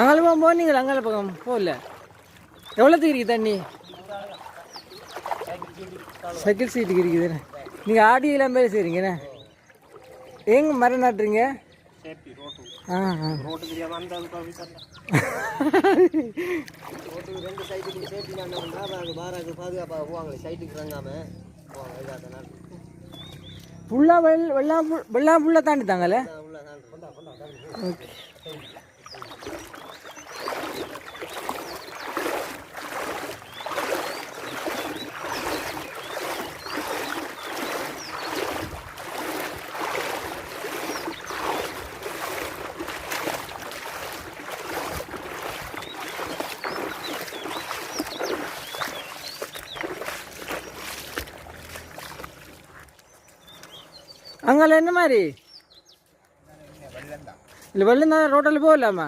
அங்கே போனீங்களா? அங்கே பக்கம் போகல. எவ்வளோத்துக்கு இருக்குது தண்ணி? சைக்கிள் சீட்டுக்கு இருக்குதுண்ணே. நீங்கள் ஆடியெல்லாம் பேர் செய்கிறீங்கண்ணே. எங்கே மரம் நாட்டுறீங்க? ஆ ஆ ஃபுல்லாக வெள்ளம் ஃபுல்லாக தாண்டி தாங்கல்ல. ஓகே. அங்கே என்ன மாதிரி இல்லை வெள்ளம் தான் ரோட்டில் போகலாமா?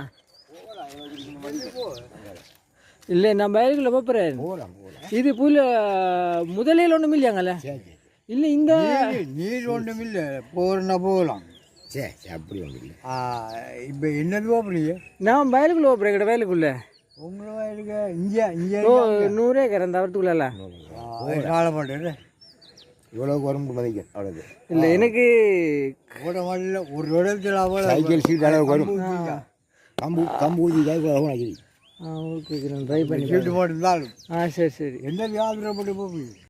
இல்லை நான் பயிர்களை போகிறேன். இது புல் முதலையில் ஒன்றும் இல்லையாங்கல்ல? இல்லை இந்த நீர் ஒன்றும் இல்லை. போகிறனா போகலாம். சரி அப்படி ஒன்றும் இல்லை. இப்போ என்னது போகிறீங்க? நான் வயலுக்குள்ளே போகிறேன். கிட்ட வயலுக்குள்ளே உங்களை வயலுக்கு இங்கே இங்கே 100 ஏக்கர் அந்த வரத்துக்குள்ள நாளை பண்ணுறது இவ்வளோ குரம்பு மதிக்க அவ்வளோது இல்லை. எனக்கு ஒரு இடத்துல சைக்கிள் சீட் அளவுக்கு வரும். கம்பு கம்பு ஊதி ஓகே ட்ரை பண்ணி சீட்டு போட்டு இருந்தாலும் சரி சரி. என்ன வியாபாரம் போட்டு போய்